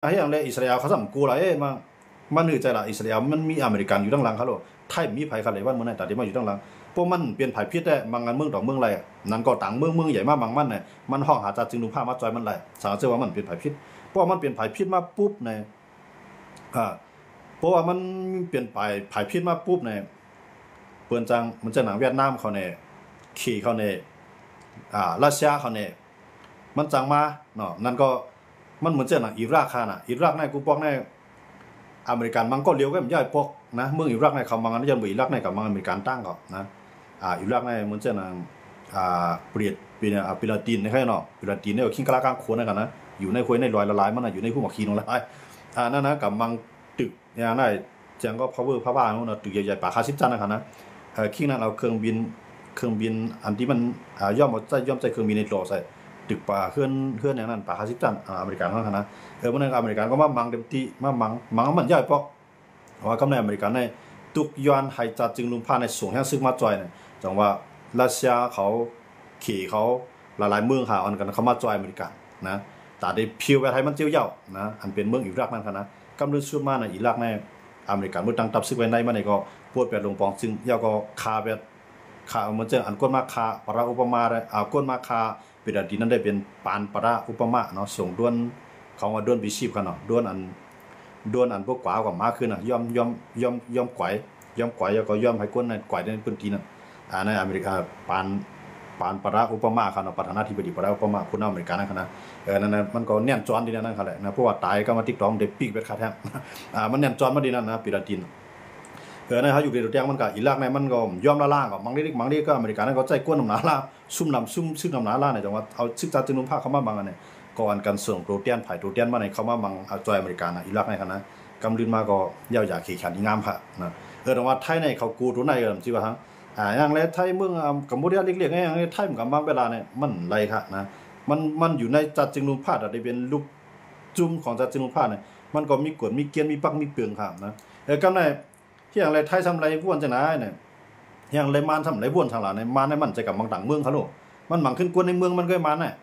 ให้อย่างเลยอิสราเอลเขาสั่งกูละมันหือใจละอิสราเอลมันมีอเมริกันอยู่ด้านหลังเขาหรอไทยมีไผ่ขันเลยว่ามันไหนแต่ที่มาอยู่ด้านหลังพวกมันเปลี่ยนไผ่พิษได้บางงานเมืองดอกเมืองไรนั่นก็ต่างเมืองใหญ่มากบางมันเนี่ยมันห้องหาจัดจึงดูผ้ามาจอยมันไรสาวเชื่อว่ามันเปลี่ยนไผ่พิษเพราะมันเปลี่ยนไผ่พิษมาปุ๊บเนี่ยเพราะว่ามันเปลี่ยนไผ่พิษมาปุ๊บเนี่ยเปลี่ยนจังมันจะหนังเวียดนามเขาเนี่ยขี่เขาเนี่ยรัสเซียเขาเนี่ยมันจังมาเนาะนั่นก็มันเหมือนเจ้าหนังอิรักค่ะนะอิรักในกูปอกในอเมริกันมันก็เลี้ยวก็มันย่อยปอกนะเมืองอิรักในเขามังอันนี้ยันบุอิรักในกับมังอเมริกันตั้งก่อนนะอิรักในเหมือนเจ้าหนังเปรียดปีเนี่ยปิลาตินนี่ใช่เนาะปิลาตินเนี่ยคิงกลากลางโขนนะครับนะอยู่ในคุยในลอยละลายมันอยู่ในผู้หมอกขีนละลายนั่นนะกับมังตึกอย่างนั้นจังก็ power พระบ้านนู่นตึกใหญ่ๆป่าคาซิบจันนะครับนะคิงนั้นเอาเครื่องบินอันที่มันย่อมใจเครื่องบินในโลใส่ตึกป่าเคลื่อนอย่างนั้นป่าคาซิบจันอเมริกันเขานะมันอเมริกันก็มามังเต็มที่มามังมันย่อยปอกว่ากำในอเมริกันในตุกยอนไฮจัดจึงลุมพาในส่งแห่งซึกมาจอยเนี่ยจังว่ารัสเซียเขาขี่เขาหลายๆเมืองหาอันกันเขามาจอยอเมริกันนะแต่ได้พิวไปไทยมันเจียวเย่านะอันเป็นเมืองอิรักนั่นค่ะนะกำลังสู้มาในอิรักในอเมริกันเมื่อตั้งตับซึกไว้ในมันในก็ปวดแปดลงปองซึ่งเย่าก็คาแบบคาเหมือนเจออันก้นมาคาปราอุปมาได้ก้นมาคาเป็นอดีตนั้นได้เป็นปานปราอุปมาเนาะส่งด้วนเขาว่าด้วนบิชีพกันเนาะด้วนอันพวกกว่ากับมาขึ้นน่ะย่อมไกวแล้วก็ย่อมให้ก้นในไกวในพื้นที่นั้นในอเมริกาปานปราอุปมาค่ะเนาะประธานาธิบดีปราอุปมาคุณอเมริกันนั่นค่ะนะนั่นมันก็เนี่ยจอนดีนั่นค่ะแหละนะเพราะว่าตายก็มาติ๊กตองเด็กปีกเบ็ดขาดแท้มันเนี่ยจอนมาดีนั่นนะปิลาตินนะฮะอยู่ในตัวแจ้งมันก็อิรักในมันก็ย่อมละล่างก็บางทีก็อเมริกันนั่นก็ใจก้นน้ำหนาล่าซุ่มซึ่งน้ำหนาล่าเนี่ยจังว่าเอาซึกจัดจึงนุ่มผ้าเข้ามาบางอันเนี่ยก่อนกันส่งโปรเตียนไผ่โปรเตียนมาในเข้ามาบางจอยอเมริกันนะอิรักในคณะกำลืนมาก็ยาวอยากขี่ขันงามค่ะนะแต่ว่าไทยในเขากูตัวในก็จิว่าทั้งอย่างไรไทยเมืองกัมพูชาเล็กๆอย่างไรไทยมันกับบางเวลาเนี่ยมันไรค่ะนะมันอยู่ในจัดจึงนุ่มผ้าแต่ได้เป็นลูกจุ่มของจัดจึงนุ่มผ้าเนี่ยมันก็มีกวดมีเกียนมีปักมีเปลืองค่ะนะกำไรที่อย่างไรไทยทำไรบ้วนจะไหนเนี่ยอย่างไรมันทำไรบ้วนทางหลังในมันในมันจะกับบางต่างเมืองเขาโลมันหมั่งขึ้นกวนในเมืองมันก็มันเนี่ย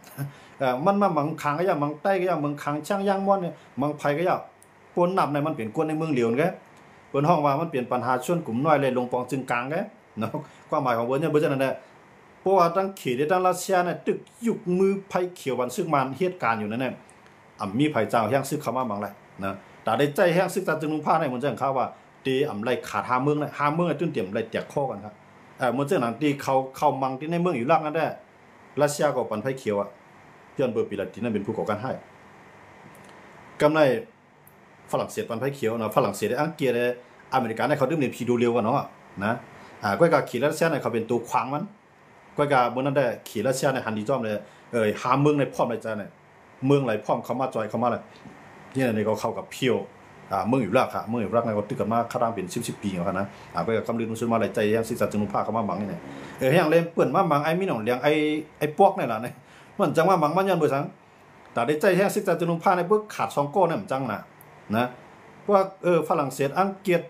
มันมาหมั่งขังก็อย่างหมั่งใต้ก็อย่างหมั่งขังช่างย่างม้วนเนี่ยหมั่งไผ่ก็อย่างปนนับในมันเปลี่ยนกวนในเมืองเหลียวกันเปิ้นห้องว่ามันเปลี่ยนปัญหาชนกลุ่มน้อยเลยลงปองจึงกลางกันเนาะความหมายของเปิ้นเนี่ยเปิ้นจะนั่นแหละเพราะว่าตั้งขีดตั้งรัสเซียเนี่ยตึกยุกมือไผ่เขียววันซึ่งมันเหตุการณ์อยู่นั่นแหละมีไผ่เจ้าแห้งซึกเข้ามาบางไรนะแต่ได้ใจแห้งซึกตาจึงนุ่งผ้าในมันจะเข้าว่าตีไรขาดหาเมืองเลยหาเมืองจนเตรียมไรเตียกข้อกันครับมันเจ้าหนังตีเขามังที่ในเมืองอยู่ล่างนั่นได้รัสเซียก็ปันไผ่เขียวอ่ะเพื่อนเบอร์ปิลาตินนั่นเป็นผู้ก่อการให้กำไรฝรั่งเศสปันไผ่เขียวนะฝรั่งเศสอังกฤษอเมริกันเนี่ยเขาดื่มเนี่ยพีดูเร็วกันเนาะนะก้อยกาขี่รัสเซียเนี่ยเขาเป็นตัวขวางมันก้อยกาเมื่อนั้นได้ขี่รัสเซียในฮันดีจอมเลยหาเมืองในพร้อมในใจเนี่ยเมืองไหลพร้อมเขามาจอยเขามาเลยที่นี่ก็เข้ากับเพียวเมืองอยู่รักค่ะเมืองอยู่รักในก็ตึกกันมาข้าร่างเป็น10 ปีแล้วนะก็กับคำลือมันซื้อมาหลายใจยังสิจัดจึงนุ่งผ้าเขามาบังนี่เนี่ยอย่างเล่นเปื่อนมาบังไอ้มีหนองเลี้ยงไอ้ปวกนี่แหละเนี่ยมันจังว่าบังมันยันเบื่อสังแต่ได้ใจแห้งสิจัดจึงนุ่งผ้าในเบื้องขาด2 ก้อนเนี่ยมันจังนะเพราะว่าฝรั่งเศสอังกฤษ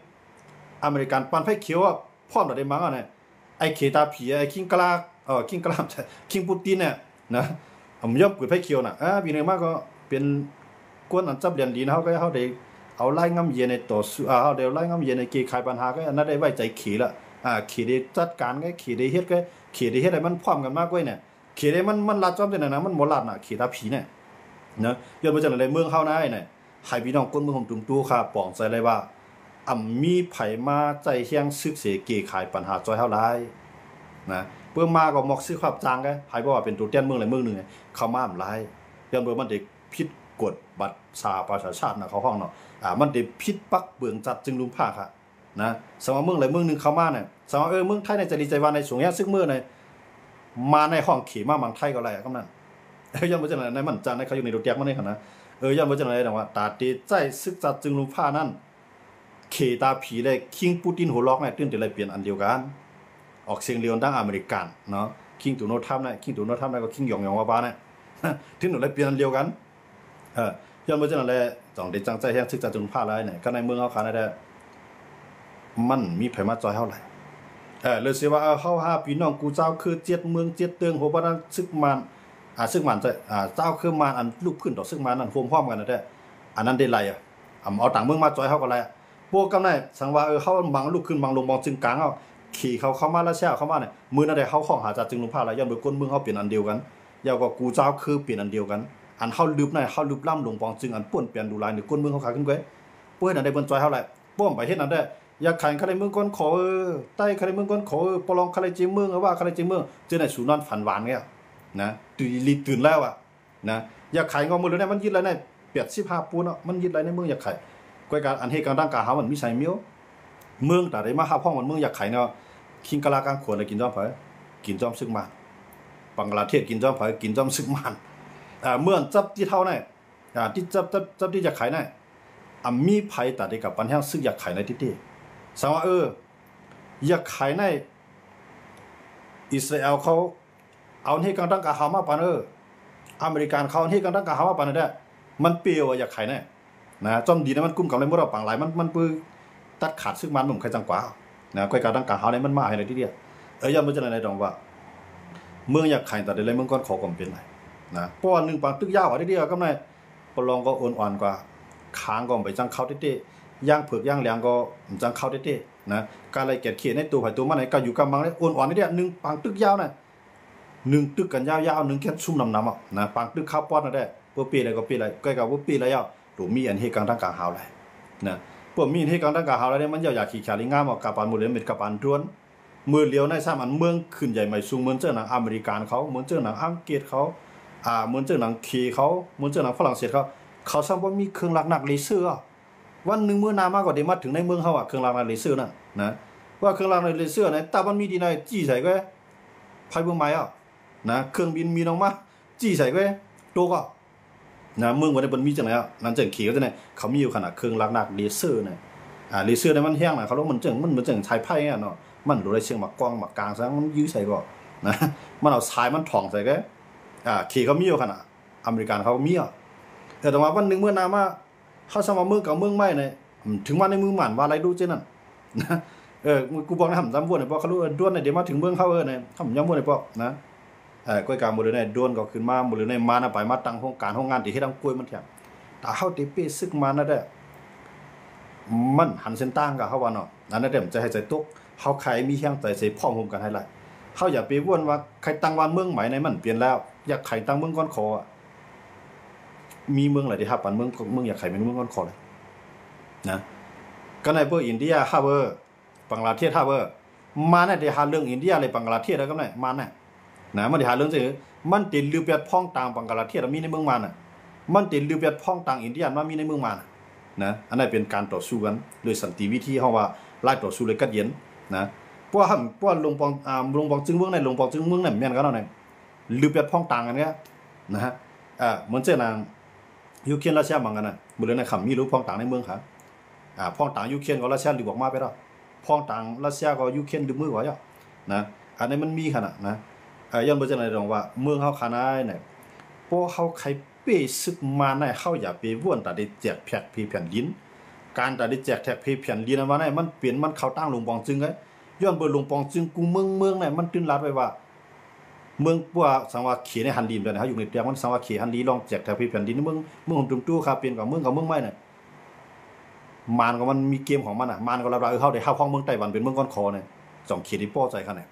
อเมริกันปันไผ่เขียวพร้อมได้มั้งเนี่ยไอ้เขตาผีไอ้คิงกลาคิงปูตินเนี่ยนะผมย่อมกุยไผ่เขียวน่ะปีนึงมากก็เป็นกวนอันจับเรียนดีนะเขาก็เขาได้เอาไล่งำเย็นในต่อสู้เขาเดี๋ยวไล่งำเย็นในเกี่ยขายปัญหาก็อันนั้นได้ไว้ใจขี่ละขี่ได้จัดการก็ขี่ได้เฮ็ดก็ขี่ได้เฮ็ดอะไรมันพร้อมกันมากกว่าเนี่ยขี่ได้มันลัดจอมจังนั้นนะมันบ่ลัดน่ะขี่ตาผีเนี่ยนะย้อนมาจากในเมืองเฮานะไอ้เนี่ยให้พี่น้องคนเมืองของตุ้มตู้ค่ะป้องใจเลยว่ามีไผมาใจเฮียงซึกเสเกี่ยขายปัญหาจอยเฮาหลายนะเปิ้นมาก็หมอกซื้อความจางไงไผบ่ว่าเป็นตัวเตี้ยนเมืองอะไรเมืองนึงเข้ามาหลายย้อนบ่มันได้ผิดกฎบัตรสาประชาชาตินะเขาห้องเนาะมันได้ผิดปักเบื้องจัดจึงลุมผ้าค่ะนะสมมติเมืองอะไรเมืองนึงเข้ามาเนี่ยสมมติเมืองไทยในใจดีใจว่าในสงแยซึ่งเมื่อในมาในห้องขี่มาเมืองไทยก็ไรก็นั่นย้อนบ่จังได๋ในมันจังในเขาอยู่ในรถแท็กมันนี่คั่นนะย้อนบ่จังได๋ว่าตาตีใจซึกจัดจึงลุมผ้านั่นเขตาผีเลยคิงปูตินหัวล็อกเนี่ยตื่นแต่เลยเปลี่ยนอันเดียวกันออกเสียงเรียนตั้งอเมริกันเนาะคิงตูโนทัมเนี่ยคิงตูโนทัมเนี่ยก็คิงหยองว่าบ้านเนี่ยถึงหนูเลยเปลี่ยนอันเดียวกันย้อนบ่จังได๋ต้องได้จังใจแฮงซึกจัดจึงผ้าหลายเนี่ยก็ในเมืองเฮาคันได้มันมีไผมาจอยเฮาหลายเลยสิว่าเฮาหาพี่น้องกูเจ้าคือเจ็ดเมืองเจ็ดเตืองโหบ่นั้นซึกมันซึกมันจะเจ้าคือมันอันลูกพื้นต่อซึกมันนั่นโฮมพร้อมกันนั่นแท้ อันนั้นได้ไรอ่ะเอาต่างเมืองมาจอยเขาก็ไรพวกกำไนสังว่าเขาบังลุกขึ้นบังลงบองจึงกลางเอาขี่เขาเข้ามาแล้วเช่าเข้ามาเนี่ยมือนั่นได้เขาข้องหาจากจึงลุงพาแล้วย้อนไปก้นเมืองเขาเปลี่ยนอันเดียวกันยาวกว่ากูเจ้าคือเปลี่ยนอันเดียวกันอันเขาลืบในเขาลืบล่ำลงบองจึงอันป่วนเปลี่ยนดูลายในก้นเมืองเขาขาขึ้นไว้พวกนั้นได้บนจอยเขาแหละป้อมไปเฮ็ดนั่นได้อยากขายใครเมืองก้นขอใต้ใครเมืองก้นขอปลองใครจีเมืองว่าใครจีเมืองเจอในสูนอนฝันหวานเนี่ยนะตื่นแล้วอ่ะนะอยากขายงอมือเลยเนี่ยมันยึดอะไรใน85ปูนเนาะมันยึดอะไรในเมืองอยากขายกวยการอันเหตุการณ์ดังกล่าวมันมีใส่เมียวเมืองแต่ได้มาหาห้องมันเมืองอยากขายเนาะคิงกะลากลางขวดเลยกินจอมเผยกินจอมซึกมันบังกลาเทศกินจอมเผยกินจอมซึกมันเมื่อจับที่เท่าไหนที่จับที่อยากขายไหนมีไผ่แต่ได้กับปัญหาซึ่งอยากขายในที่สังว่าอยากขายในอิสราเอลเขาเอาเหตุการณ์ดังกล่าวมาปานอเมริกันเขาเหตุการณ์ดังกล่าวมาปานได้มันเปรี้ยวอยากขายเนี่ยนะจอมดีนะมันกุ้มกับอะไรเมื่อเราปังหลายมันปื้อตัดขาดซึ่งมันผมใครจังกว่านะก้อยการดังกล่าวเขาเนี่ยมันมาให้ในที่เดียวย้อนมาจะในดองว่าเมืองอยากขายแต่ได้เลยเมืองก้อนขอกลมเป็นไรนะเพราะว่า1ปังตึกยาวที่เดียวก็ไม่ปลองก็อ่อนกว่าค้างก็ไปจังเข้าที่ย่างเผือกย่างเหลียงก็จังเข้าที่นะการอะไรเกียดเขียนในตัวไผ่ตัวมันไหนก็อยู่กำบังได้อ่อนที่เดียว1ปังตึกยาวน่ะ1ตึกกันยาวๆ1แค่ชุ่มน้ำอ่ะนะปังตึกข้าวป้อนนั่นได้พวกปีอะไรก็ปีอะไรก้อยกับพวกปีอะไรอ่ะถูมีอันเหตุการณ์ดังกล่าวหาอะไรนะพวกมีเหตุการณ์ดังกล่าวหาอะไรเนี่ยมันอยากขี่ขาลิงงามออกกับปานมือเลี้ยงเม็ดกับปานด้วนมือเลี้ยวในสามอันเมืองขึ้นใหญ่ใหม่สูงเหมือนเจ้าหนังอเมริกันเขาเหมือนเจ้าหนังอังกฤษเขาเหมือนเจ้าหนังขี่เขาเหมือนเจ้าหนังฝรั่งเศสเขาซ้ำว่ามีเครื่องหนักเลเซอร์วันหนึ่งเมื่อนามากกว่าเดมาถึงในเมืองเขาเครื่องหนักเลเซอร์นั่นนะว่าเครื่องหนักเลเซอร์เนี่ยแต่มันมีดีในจี้ใส่ก็ไพ่เมืองใหม่นะเครื่องบินมีน้องมาจี้ใส่ก็โตก็นะเมืองวันนี้มันมีจังไหนนั่นจังขี่ก็จะไหนเขามีอยู่ขนาดเครื่องหนักเลเซอร์เนี่ยเลเซอร์เนี่ยมันแห้งนะเขาบอกมันเหมือนจังชายไพ่เนาะมันดูได้เชียงหมากกองหมากกลางซะมันยื้อใส่ก็นะมันเอาชายมันถ่องใส่ก็ขี่เขามีอยู่ขนาดอเมริกันเขามีแต่ว่าวันหนึ่งเมื่อนามาเขาสมัครเมืองกับเมืองใหม่เนี่ยถึงวันในมือหมันว่าอะไรดูเจนั่นนะกูบอกนะทำจำบ้วนเนี่ยบอกเขารู้ด้วนเนี่ยเดี๋ยวมาถึงเมืองเขาเนี่ยทำย้ำบ้วนเนี่ยบอกนะก้อยการหมดเลยเนี่ยด้วนก็ขึ้นมาหมดเลยเนี่ยมานะไปมาตั้งห้องการห้องงานที่ให้ตั้งกล้วยมันแถมแต่เขาตีเป้ซึกมานะเด้อมันหันเส้นตั้งกับเขาว่าเนาะนั่นเด้อจะให้ใจตุกเขาใครมีแห้งใจใส่พ่อมกันให้ไรเขาอย่าไปว่นว่าใครตั้งวันเมืองใหม่ในมันเปลี่ยนแล้วอยากใครตั้งเมืองก้อนคอมีเมืองอะไรที่ฮับปันเมืองอยากใครเป็นเมืองก้อนคอเลยนะก็ในเบอร์อินเดียฮาเบอร์บังกลาเทศฮาเบอร์มาเนี่ยที่หาเรื่องอินเดียอะไรบังกลาเทศแล้วก็เนี่ยมาเนี่ยนะมันที่หาเรื่องสิมันติดลือเปียดพ้องต่างบังกลาเทศมีในเมืองมาน่ะมันติดลือเปียดพ้องต่างอินเดียมามีในเมืองมานะอันนั้นเป็นการต่อสู้กันโดยสันติวิธีเขาว่าไล่ต่อสู้เลยกัดเย็นนะเพราะว่าลงปองจึงเมืองในลงปองจึงเมืองเนี่ยแม่นกันเนาะเนี่ยลือเปียดพ้องต่างกันเนี่ยนะฮะเหมือนเจ้านางยูเครนรัสเซียเหมือนกันนะบุรีในคำมีรู้พ้องต่างในเมืองครับพ้องต่างยูเครนกับรัสเซียหรือบอกมาไปแล้วพ้องต่างรัสเซียกับยูเครนดึงมือไว้นะอันนี้มันมีขนาดนะย้อนไปจากไหนตรงว่าเมืองเขาขนาดเนี่ยพวกเขาใครเป้ซึกมาในเขาอย่าไปว่นแต่ได้แจกแผกพีแผ่นดินการแต่ได้แจกแผกพีแผ่นดินมาเนี่ยมันเปลี่ยนมันเขาตั้งลงปองจึงไงย้อนเบอร์ลงปองจึงกูเมืองเนี่ยมันตื้นรัดไว้ว่าเมืองปัวสังวาเขียในฮันดีเลยนะเขาอยู่ในเตียงมันสังวาเขียฮันดีลองแจกแถวพี่แผ่นดินเมืองผมจุ่มตู้คาเปลี่ยนกับเมืองไม่เนี่ยมานก็มันมีเกมของมันมานก็รับเขาได้เข้าห้องเมืองไต้หวันเป็นเมืองก้อนคอเนี่ยจ่องเขียที่ป้อใจเขาเนี่ย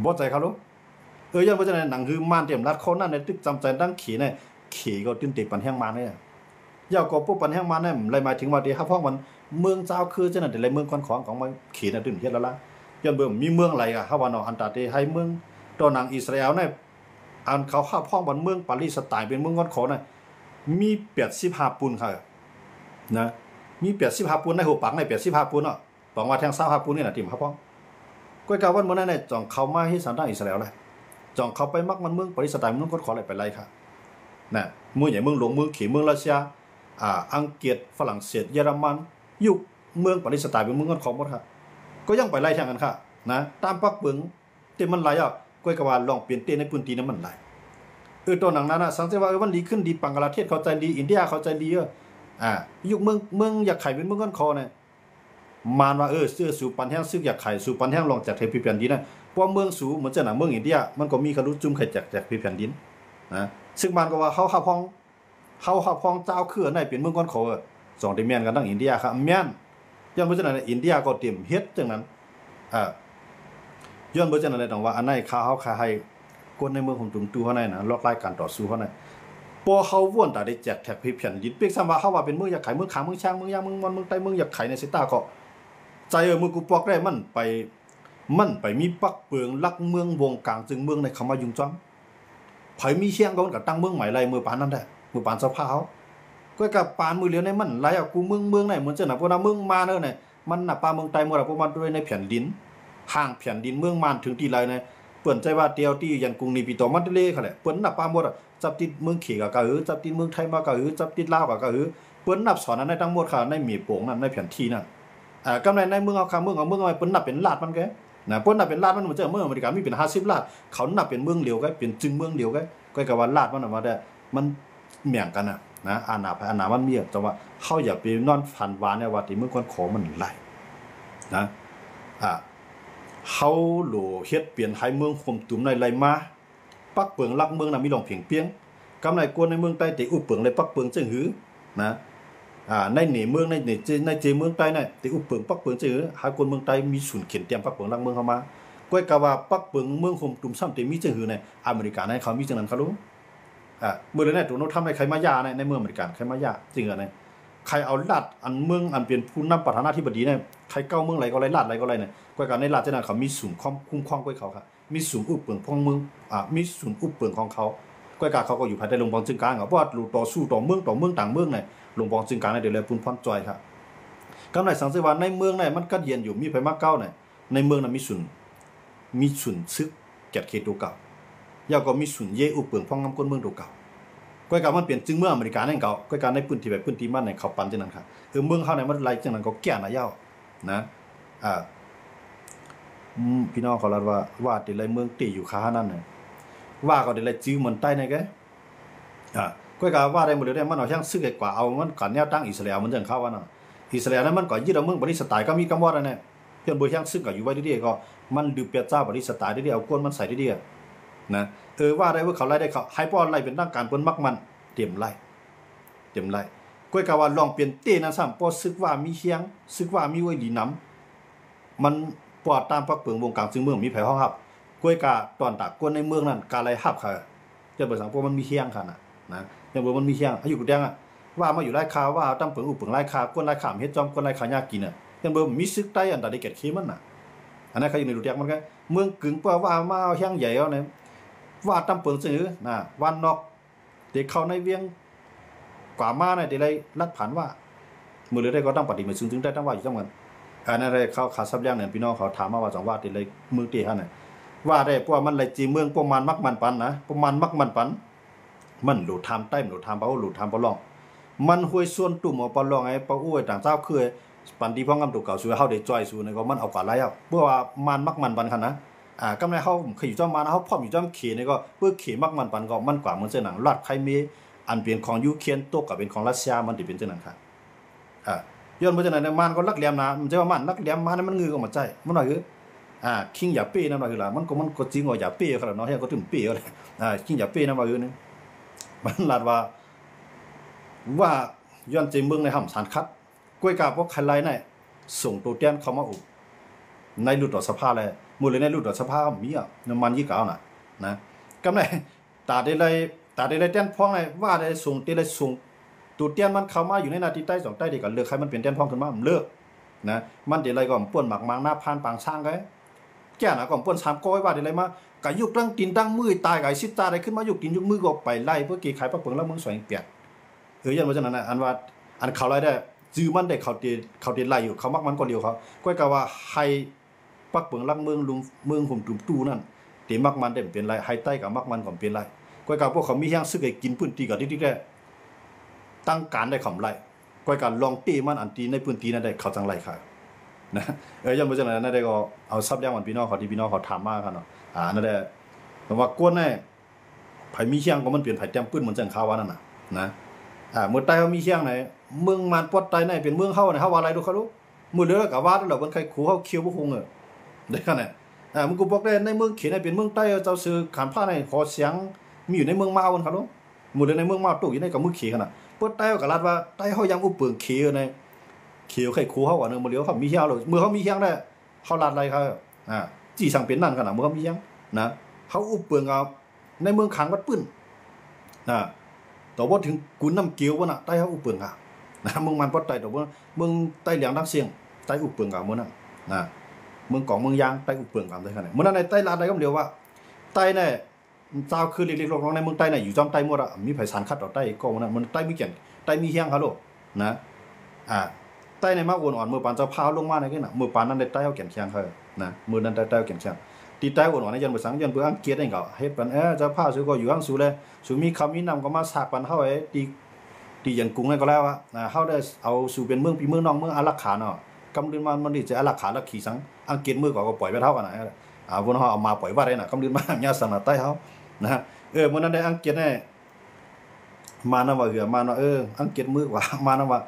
ป้อใจเขารู้ยังเพราะฉะนั้นหนังคือมานเตรียมรัดเขานั่นในตึกจำใจตั้งเขียเนี่ยเขียก็ตื้นติดปันแห้งมานเนี่ยยาวกว่าพวกปันแห้งมานเนี่ยเลยหมายถึงว่าที่เข้าห้องมันเมืองเจ้าคือจะนั่นแต่เลยเมืองก้อนของมันเขียเนี่ยตื้นเทียนแล้วล่ะย้อนเบิ่มมีเมืองอะไรเขาว่าเนาะอันตาเตให้เมืองตัวหนังอิสราเอลเนี่ยอันเขาข้าพ้องบนเมืองปารีสไตล์เป็นเมืองก้อนขอน่ะมี85ปูนค่ะนะมี85ปูนในหัวปังใน85ปูนเนาะบอกว่าแทง25ปูนนี่น่ะที่เขาพ้องก้อยกาวันเมื่อนั้นเนี่ยจ่องเขามาให้สันดานอิสราเอลเลยจ่องเขาไปมักมันเมืองปารีสไตล์เมืองก้อนขออะไรไปไล่ค่ะน่ะเมืองใหญ่เมืองหลวงเมืองขี่เมืองรัสเซียอังกฤษฝรั่งเศสเยอรมันยุคเมืองปารีสไตล์เป็นเมืองก้อนขอหมดค่ะก็ยังไปไล่แทงกันค่ะนะตามปักเบิงเต็มมันไหลก้อยกว่าลองเปลี่ยนเต้ในพื้นที่นั้นมันไหลตัวหนังนั้นสังเกตว่ามันดีขึ้นดีบังกลาเทศเข้าใจดีอินเดียเข้าใจดียุคเมืองอยากไข่เป็นเมืองก้อนคอเนี่ยมานว่าเสื้อสู่ปันแห้งซึกอยากไข่สู่ปันแห้งลองจากเทพีแผ่นดินนะเพราะเมืองสูเหมือนจะหนังเมืองอินเดียมันก็มีคารุจุ่มไข่จากเทพีแผ่นดินนะซึ่งมันก็ว่าเขาห้อง เขาขับพ้องเจ้าคือในเป็นเมืองก้อนเขาสองที่แม่นกันทั้งอินเดียครับแม่นย้อนเพราะฉะนั้นอินเดียก็เตรียมเฮ็ดจังนั้นย้อนเพราะฉะนั้นต้องว่าอันไหนข้าเขาให้คนในเมืองของจุ่มตู้เขาในนะลอกไล่การต่อสู้เขาในพอเขาว่นแต่ได้แจกแท็กพี่เพียนดินเปียกซ้ำว่าเขาว่าเป็นเมืองอยากขายเมืองขางเมืองช้างเมืองยางเมืองมันเมืองใต้เมืองอยากขายในเซตาก็ใจมือกูปอกได้มันไปมีปักเปืองลักเมืองวงกลางจึงเมืองในคำว่ายุงจ้อมไผมีเชียงก็กับตั้งเมืองใหม่ไรมือปานนั้นได้มือปานสภาเขาก็กับปานมือเหลียวในมันไรอ่ะกูเมืองไหนเหมือนจะหนักพวกนั้นเมืองมาเนอะเนี่ยมันหนักปลาเมืองใต้เมืองอะไรพวกมันด้วยในแผ่นดินห่างแผ่นดินเมืองมันถึงที่ไรเนี่ยเปิ่นใจว่าเตียวที่ยันกรุงนีปีต่อมันเล่เขาแหละเปิ่นหนับปลาหมดอ่ะจับติดเมืองเขียกับกะหือจับติดเมืองไทยมากะหือจับติดลาวกับกะหือเปิ่นหนับสอนนั้นในทั้งหมดค่ะในหมีโป่งนั่นในแผ่นที่นั่นกำไรในเมืองเอาคำเมืองเอาเมืองเอาเปิ่นหนับเป็นลาดมันแกนะเปิ่นหนับเป็นลาดมันเหมือนจะเมืองอเมริกามีเป็น50 ลาดเขาหนับเป็นเมืองเดียวกันเป็นจึงเมืองเดียวกันก็กับว่าลาดมันออกมาได้มันเหมี่ยงกันนะอาณามันมีแต่ว่าเขาอย่าไปนอนฝันหวานในว่าที่เมืองคนขอมันไหลนะเขาโหลเฮ็ดเปลี่ยนให้เมืองข่มตุ่มในไรมาปักเปิงลักเมืองน่ะมีหลงเพียงเปียงกำไรกวนในเมืองใต้ติอุเปิงเลยปักเปิงจึงหือนะในเหนือเมืองในเจเมืองใต้น่ะติอุเปิงปักเปิงจึงหือหากวนเมืองใต้มีศูนย์เขียนเตรียมปักเปิงลักเมืองเข้ามาก้อยกะว่าปักเปิงเมืองข่มตุ่มซ้ำติมีจึงหือในอเมริกาในเขามีจังนั้นเขารู้เมื่อเนี่ยตัวโน้ตทำให้ใครมายาในเมืองอเมริกันใครมายาจริงเหรอเนี่ยใครเอาลาดอันเมืองอันเป็นผู้นำประธานาธิบดีเนี่ยใครเก้าเมืองไหลก็ไหลลาดไหลก็ไหลเนี่ยก้อยกันในลาดเจ้านั้นเขามีศูนย์คุ้มครองก้อยเขาครับมีศูนย์อุปเปิงของเมืองมีศูนย์อุปเปิงของเขาก้อยกันเขาก็อยู่ภายใต้หลวงปองจึงกลางเพราะว่าต่อสู้ต่อเมืองต่างเมืองเนี่ยหลวงปองจึงกลางเนี่ยเดี๋ยวเลยพุ่นพรจอยครับกำไรสังเกตว่าในเมืองเนี่ยมันก็เย็นอยู่มีไฟมากเก้าเนี่ยในเมืองนั้นมีศูนย์ซึกแกะเขตตัวเก่ายาวก็มีศูนย์เยอุปเปิงพ่องงำก้นเมืองตัวเก่าก้อยกันมันเปลี่ยนจึงเมืองอเมริกาในเก่าก้อยกันในพื้นที่แบบพื้นที่มันในเขาปันจังนั้นครับเมืองเขาในมันไหลจังนั้นก็แก่นะยาวนะพี่น้องเขาเล่าว่าติไรเมืองตีอยู่ค้านั่นเนี่ยว่าก็ติไรจื้อมันใต้ในแกก้อยกันว่าได้หมดเลยได้มันเอาช่างซึกกว่าเอามันก่อนแนวตั้งอิสราเอลมันจังเข้าว่าน่ะอิสราเอลนั้นมันก่อนยึดเอาเมืองปาเลสไตน์ก็มีคำว่าอะไรเนี่ยเพื่อนบ่ช่างซึกก็อยู่ไว้ดีๆก็มันดื้อเปียจ้าปาเลสไตน์ดีๆเอาก้นมันใส่ดีๆนะว่าได้ว่าเขาไล่ได้เขาให้ป้อนไล่เป็นตั้งการเปิ้นมักมันเตรียมไล่ก้อยกะว่าลองเปลี่ยนเต้นะซ้ำพอซึกว่ามีเฮียงซึกว่ามีไว้หลีน้ำมันปอดตามปักเปิงวงกลางซึ่งเมืองมีไผห้องรับก้อยกะตอนตากวนในเมืองนั้นกาไล่ฮับค่ะจะบ่สังพวกมันมีเฮียงค่ะนะอย่างบ่มันมีเฮียงอายุกูแดงว่ามาอยู่ไร่คาว่าตั้งเปิงอุปเปิงไร่คากวนไร่ขามเฮ็ดจอมกวนไร่ขายากินอย่างบ่มีซึกใต้อันใดได้เก็ดเคมันอันนั้นใครอยู่ในรูแดงมันก็เมืองกึ่งว่ามาเฮียงใหญ่เอาเนี่ยว่าตั้งเปิงซื่อวันนอกเด็กเข้าในเวียงกว่ามาเนี่ยได้รัดผ่านว่ามือเลยได้ก็ต้องปฏิบัติซึ่งได้ต้องว่าอยู่จังมันอันนั้นได้เข้าขาซับย่างเนี่ยพี่น้องเขาถามมาว่าจังว่าได้เลยเมืองตีฮะเนี่ยว่าได้เพราะว่ามันเลยจีเมืองประมาณมักมันปันนะประมาณมักมันปันมันหลุดทำใต้หลุดทำเปาหลุดทำเปาล่องมันห้วยส่วนตุ่มเอาเปาล่องไอ้เปาอ้วยต่างเจ้าคือปันที่พ่องกำตุกเก่าสู้เฮาได้จ้อยสู้เนี่ยก็มันเอากว่าไรอ่ะเพราะว่ามันมักมันปันคันนะกำไรเขาเคยอยู่จ้อมมาเขาพร้อมอยู่จ้อมเขเนี่ยก็เพื่อเขมักมันปันก็มันกว่าเหมือนเส้นหนังลัดไข่เมอันเป็นของยูเครนตกกับเป็นของรัสเซียมันติเป็นจังนั้นครับย้อนเพราะฉะนั้นมันก็ลักเหลี่ยมนะมันจะว่ามันลักเหลี่ยมมันมันงือออกมาใจมันหน่อยคือคิงอย่าเป้นั่นหน่อยคือล่ะมันก็จริงว่าอย่าเป้ขนาดเนาะเฮ็ดก็ถึงเป้เลยคิงอย่าเป้นั่นว่าคือนึงมันลาดว่าย้อนใจเมืองในห่ำสารคัดกล้วยกาพวกใครไล่เนี่ยส่งตัวเตี้ยนเข้ามาอุบในรูดต่อสภาเลยมือเลยในรูดต่อสภามีน้ำมันยี่เก่านะกำไรตาได้เลยเตี้ยนพ้องเลยว่าได้ส่งเตี้ยเลยส่งตัวเตี้ยนมันเข้ามาอยู่ในนาทีใต้2ใต้เด็กก็เลือกใครมันเปลี่ยนเตี้ยนพ้องขึ้นมาเลิกนะมันเดี๋ยวอะไรก็ป่วนหมักมังหน้าพานปางช่างไงแก่น่ะก็ป่วน3ก้อยว่าเดี๋ยวอะไรมากะยุกตั้งตีนตั้งมือตายกะสิตาได้ขึ้นมายุกตีนยุกมือก็ไปไล่เพื่อกี่ขายปักเปิงแล้วมึงสวยเปียกยันว่าจังนั้นอันว่าอันเขาไล่ได้จื้อมันได้เขาเตียไล่อยู่เขามักมันก็เดียวเขาก้อยกะว่าให้ปักเปิงลังเมืองลุงเมืองผมตุ่มตู้นั่นเตมักมันได้เป็นไรให้ใต้กับมักมันก็เป็นไรก้อยกะพวกเขามีแห้งซึกให้กินพื้นที่กับที่ได้ตั้งการได้ขำไรก้อยกะลองตีมันอันตีในพื้นที่นั้นได้เขาจังไรค่ะนะยันว่าจังนั้นได้ก็เอาซับย่างมันพี่น้องเขาที่พี่น้องเขาถามมากกันเนาะนั่นแหละแต่ว่ากวนเนี่ยไผมีเชียงก็มันเปลี่ยนไผเต็มปืนเหมือนจังข่าวว่านั่นนะเมื่อใต้เขามีเชียงไหนเมืองมันปอดใต้ไหนเป็นเมืองเฮาเนี่ยเฮาว่าอะไรดูเขารู้มื้อเด้อก็ว่าแล้วมันใครขู่เฮาเคี้ยวบ่คงได้คั่นน่ะมึงกูบอกได้ในเมืองเขียนให้เป็นเมืองใต้เจ้าซื้อขันผ้าในขอเสียงมีอยู่ในเมืองมาวันครับลูก มือเลยในเมืองมาตุกอยู่ในกับมือขี่ขนาดเปิดใต้กับรัดว่าใต้เขายังอุปเปิงขี่ในขี่ไข่คูเขาว่าเนื้อมือเลี้ยวเขามีเหี้ยเลยมือเขามีเหี้ยได้เขารัดอะไรเขาจีสั่งเป็นนั่นขนาดมือเขามีเหี้ยนะเขาอุปเปิงเอาในเมืองขังวัดปื้นแต่ว่าถึงกุนน้ำเกียววะน่ะใต้เขาอุปเปิงนะเมืองมันปดใต้แต่ว่าเมืองใต้เหลียงดังเสียงใต้อุปเปิงกับเมืองนั้นเมืองกองเมืองยางใต้อุปเปิงกับได้ขนาดเมื่อนั้นในใต้รัดอะไรก็เดียวว่าใต้เนี่ยเจ้าคือเล็กๆลงในเมืองใต้เนี่ยอยู่จอมใต้หมดมีไผ่สารคัดต่อใต้ก็มันใต้มีเกี่ยนใต้มีเฮียงเขาโลนะใต้ในมากวนอ่อนมือปานเจ้าพาวลงมาในกันมือปานนั้นได้ใต้เอาเกี่ยนเคียงเขานะมือนั้นได้ใต้เอาเกี่ยนเคียงตีใต้วนอ่อนในยันภาษายันเพื่ออังกฤษเองก็เฮ็ดปันเจ้าพาวสู้ก็อยู่ข้างสู้เลยสู้มีคำมีนำก็มาสากปันเฮาไอ้ตียันกรุงนั่นก็แล้วเฮาได้เอาสู่เป็นเมืองปีเมืองน้องเมืองอารักขาเนาะกำลืนมันดิจะอารักขาลักขี่สังอังกฤษมือก็ปล่อยไปเท่ากันนะวนเฮาเอามาปล่อยว่าได้น่ะกำลืนมาญาสนาใต้เฮานะเมื่อนั้นได้อังกฤษเนี่ยมานะว่ามานะอังกฤษมือกว่ามานะว่า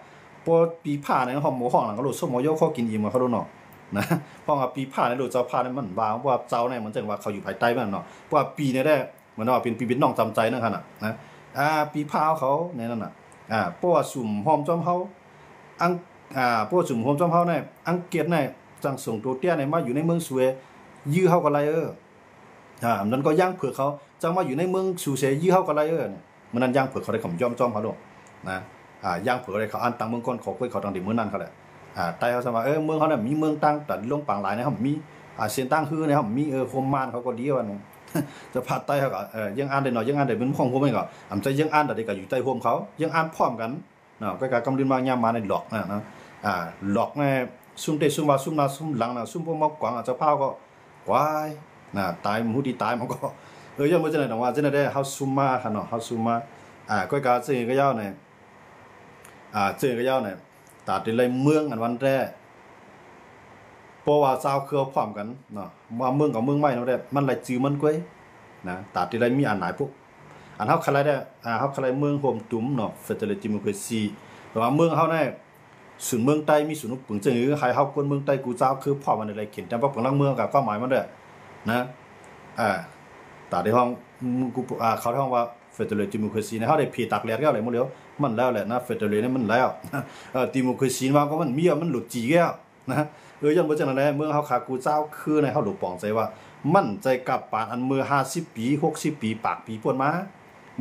พอปีผ่าในห้องหมูห้องหลังก็รู้สมอยเขากินอิ่มเขาดูเนาะนะเพราะว่าปีผ่าในรู้เจ้าผ่าเนี่ยมันบางว่าเจ้าเนี่ยมันจังว่าเขาอยู่ภายใต้มันเนาะเพราะว่าปีเนี่ยได้เหมือนว่าเป็นปีเป็นน้องจำใจนั่นขนาดนะปีผ่าเขาในนั่นน่ะเพราะว่าสุ่มหอมจอมเฮาเพราะสุ่มหอมจอมเฮาเนี่ยอังกฤษเนี่ยจังส่งตัวเตี้ยเนี่ยมาอยู่ในเมืองสวยยื้อเฮากับไรนั้นก็ย่างเผือกเขาจังมาอยู่ในเมืองสูเสยี่เฮากันไรเนี่ยมันนั้นย่างเผือกเขาได้ขมย่อมจ้อมเขาโลนะย่างเผือกได้เขาอันตังเมืองก้อนเขาคุยเขาตังดิเมืองนั้นเขาแหละใต้เขาสมาเมืองเขาเนี่ยมีเมืองตั้งแต่ลงปังหลายนะครับมีเสียนตั้งคือเนี่ยครับมีโคมมานเขาก็ดีว่านึงจะพัดใต้เขาก็ยังอ่านได้หน่อยยังอ่านได้เป็นห้องพวกมันก็อำใจยังอ่านแต่ได้ก็อยู่ใต้ห่มเขายังอ่านพร้อมกันเนาะก็การกำลินมายามมาในหลอกนะหลอกเนี่ยซุ่มเตซุ่มว่าซุ่มนาซุ่มหลังนะซุ่มพวกมอกกวางจะพาก็วายตายมูดีตายมันก็ยังไม่จะไหนแต่ว่าจะไหนได้เฮาซุมมาค่ะเนาะเฮาซุมมาก็การเจอก็ยาวเนี่ยเจอก็ยาวเนี่ยตัดในเมืองอันวันแรกเพราะว่าเจ้าเครือพร้อมกันเนาะว่าเมืองกับเมืองใหม่เนาะได้มันไหลจื้อมันก้อยนะตัดในมีอันไหนพวกอันเฮาคลายได้เฮาคลายเมืองโฮมตุ้มเนาะเฟเดเรติโมคราซีแต่ว่าเมืองเฮาเนี่ยศูนย์เมืองใต้มีศูนย์ปึงจังหือใครเฮาคนเมืองใต้กูเจ้าคือพร้อมมันอะไรเขียนแต่ว่าปึงลังเมืองกับความหมายมันเด้อนะตาในห้องกูเขาห้องว่าเฟเดเรติโมคราซีนะเขาได้ผีตักแหลกแล้วอะไรหมดแล้วมันแล้วแหละนะเฟเดเรนี่มันแล้วติโมคราซีว่าก็มันมีมันหลุดจีแก้วนะยังบ่จังนั้นแหละเมืองเฮาขากูเจ้าคือในเฮาหลุดปองใจว่ามันใจกับปานอันมือ50ปี60ปีปากปีป่วนมา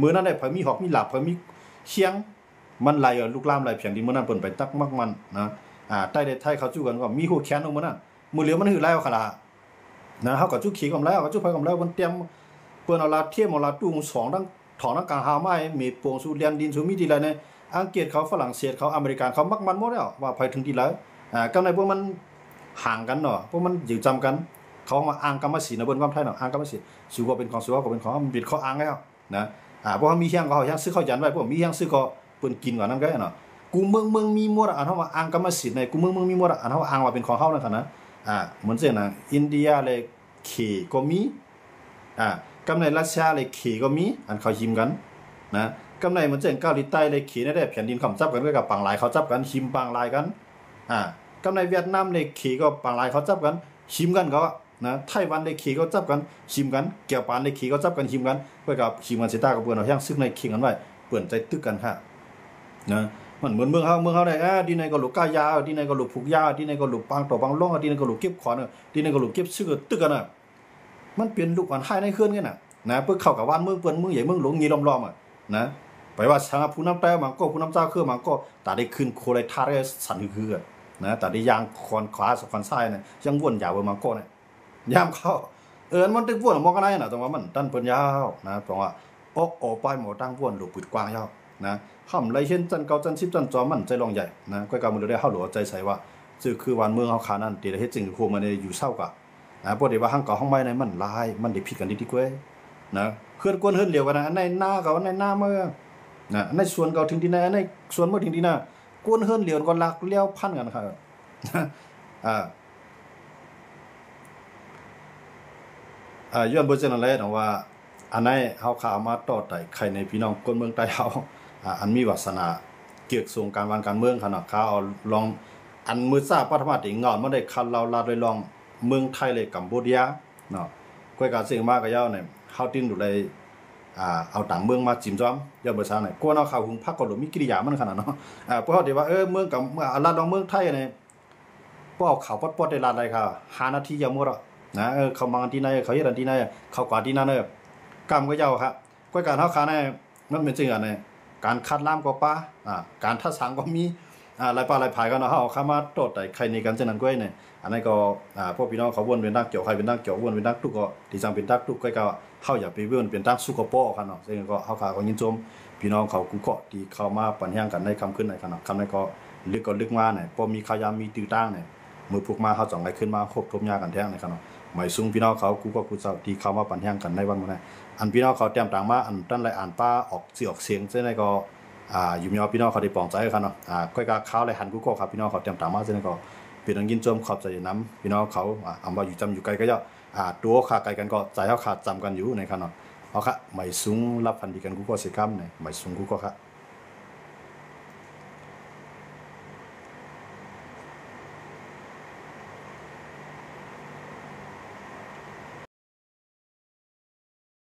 มื้อนั้นได้เพิ่นมีหอกมีหลับเพิ่นมีเคียงมันไหลลูกลามไหลเพียงที่มื้อนั้นเพิ่นไปตักมักมันนะใต้ได้ไทยเขาจู้กันก็มีหัวแขนตรงมื้อนั้นมื้อเหลียวมันหือแล้วขลานะเฮาก็จุขี้กำแล้วก็จุไผกำแล้วมันเตรียมเปิ้นเอาลาเทียมเอาลาตุ้ง2ทั้งถอนทั้งกลางหาไม้มีปวงสู่เรียนดินสู่มีที่ไรเนี่ยอังกฤษเขาฝรั่งเศสเขาอเมริกันเขามักมันหมดแล้วว่าไผถึงที่ไรกำในพวกมันห่างกันเนาะพวกมันอยู่จำกันเขามาอ้างกรรมสิทธิ์นะเบิ่นความไทยเนาะอ้างกรรมสิทธิ์สู่ก็เป็นของสู่ก็เป็นของมันบิดเขาอ้างแล้วนะเพราะว่ามีเฮียงก็เฮียงซื้อเขายันไว้พวกมีเฮียงซื้อก็เปิ้นกินก่อนนั้นก็เนาะกูเมืองมีหมดอันเฮาว่าอ้างกรรมสิทธิ์ในกูเมืองมีหมดอันเฮาอ้างว่าเป็นของเฮานั่นคั่นนะเหมือนเช่นน่ะอินเดียเลยเขก็มีกำในรัสเซียเลยเขก็มีอันเขาหิมกันนะกำในเหมือนเช่นเกาหลีใต้เลยเขได้แผ่นดินคำจับกันกับปังหลายเขาจับกันหิมปังหลายกันกำในเวียดนามเลยเขก็ปังหลายเขาจับกันหิมกันก็นะไต้หวันเลยเขก็จับกันหิมกันเกี่ยวปานเลยเขก็จับกันหิมกันเพื่อกับหิมกันเสตากับเปิ้นเอาแฮงซึกในเข่งกันไว้เปิ้นใจตึกกันค่ะนะมันเหมือนเมืองเฮาได้ดินในก็หลุกก้ายาดินในก็หลุกผูกยาดินในก็หลุกปังต่อปังล่องดินในก็หลุกเก็บขอนดินในก็หลุกเก็บซึกตึกกันน่ะมันเปลี่ยนลูกอันให้ในเคลื่อนกันนะเพื่อเข้ากับบ้านเมืองเปิ้นเมืองใหญ่เมืองหลวงงีล้อมๆนะไปว่าชางผู้น้ำแต้มันก็ผู้น้ำเจ้าคือมันก็ตาได้ขึ้นโคไลทาได้สั่นคือนะตาได้ยางคอนขวาสคอนซ้ายเนี่ยยังวนยาวมันก็เนี่ยยามเข้ามันตึกวนมองกันได้น่ะตรงว่ามันตั้นเปิ้นยาวนะเพราะว่าออกไปหมดตั้งวนลูกปืดกว้างยาวนะห่ำไรเช่นจันเก่าจัน10จันจอมันใจลองใหญ่นะก็กำมือได้เฮาหลวใจใส่ว่าซื่อคือวันเมืองเฮาขานั่นติได้เฮ็ดจึงโคมาในอยู่เศร้ากะบ่ได้ว่าห้างเก่าห้างใหม่ในมันหลายมันได้ผิดกันดีกว่านะเฮือนกวนเฮือนเหลียวกันนะในหน้าเก่าในหน้าเมืองนะในสวนเก่าถึงที่ไหนในสวนเมื่อถึงที่หน้ากวนเฮือนเหลียวก็ลักเลี้ยวพันกันครับย้อนบ่จังนั้นแหละนะว่าอันไหนเฮาข่าวมาต่อไต่ใครในพี่น้องคนเมืองใต้เฮาอันมีวาสนาเกี่ยวกับการวางการเมืองขนาดเขาเอาลองอันมือทราบปัทมาติงอนมาได้คันเราลาโดยลองเมืองไทยเลยกัมพูชาเนาะก้อยการสิ่งมากก็ยาวเนี่ยเฮาติ้งดูเลย เอาต่างเมืองมาจิ้มจ้อมยอดภาษาไหนกวนเอาข่าวหุงพักก็หลุมมีกิริยามันขนาดเนาะเพราะเดี๋ยวว่าเมืองกับลาดดองเมืองไทยเนี่ยป้อข่าวปอดได้ลาดอะไรค่ะ5 นาทียังหมดอ่ะนะเขามาที่ไหนเขาเฮ็ดที่ไหนเขากว่าที่นั่นกำก็ยาวครับก้อยการเฮาขาเนี่ยมันเป็นจริงอ่ะเนี่ยการคัดล่ามก็ป้าการทัดสังก็มีหลายปลาหลายภายกันเนาะเฮาเข้ามาโตดแต่ใครในกันเช่นนั้นก้อยเนี่ยอันนั้นก็พวกพี่น้องเขาวนเป็นนักเกี่ยวใครเป็นนักเกี่ยววนเป็นนักตุกก็ที่จังเป็นนักตุกก้อยก็เฮาอย่าไปเวนเป็นนักสุขป้อกันเนาะซึ่งก็เฮาขาก็ยินชมพี่น้องเขากูก็ที่เข้ามาปันแห่งกันในคำขึ้นในขณะคำนั้นก็ลึกมาเนี่ยพอมีขยามมีตื้อตั้งเนี่ยมือพวกมาเฮาจ่องไงขึ้นมาครบทบยากันแท้ในขณะหมายซุงพี่น้องเขากูก็กูเจ้าที่เข้ามาปันแห่งกันในวันมื้อนั้นอันพี่น้องเขาเตรียมต่างมาอันตั้นไรอ่านป้าออกสิออกเสียงซึ่งในก็อยู่มีพี่น้องเขาได้ปลองใจกันเนาะก้อยกาข้าวไรหันกูก็ครับพี่น้องเขาเตรียมต่างมาซึ่งก็เป็นอันยินจมขอบใจน้ำพี่น้องเขาเอามาอยู่จำอยู่ไกลก็ย่อตัวขาไกลกันก็ใจเขาขาดจำกันอยู่ในขณะเอาค่ะหมายซุงรับพันดีกันกูก็เสียกรรมเนี่ยหมายซุงกูก็ค่ะ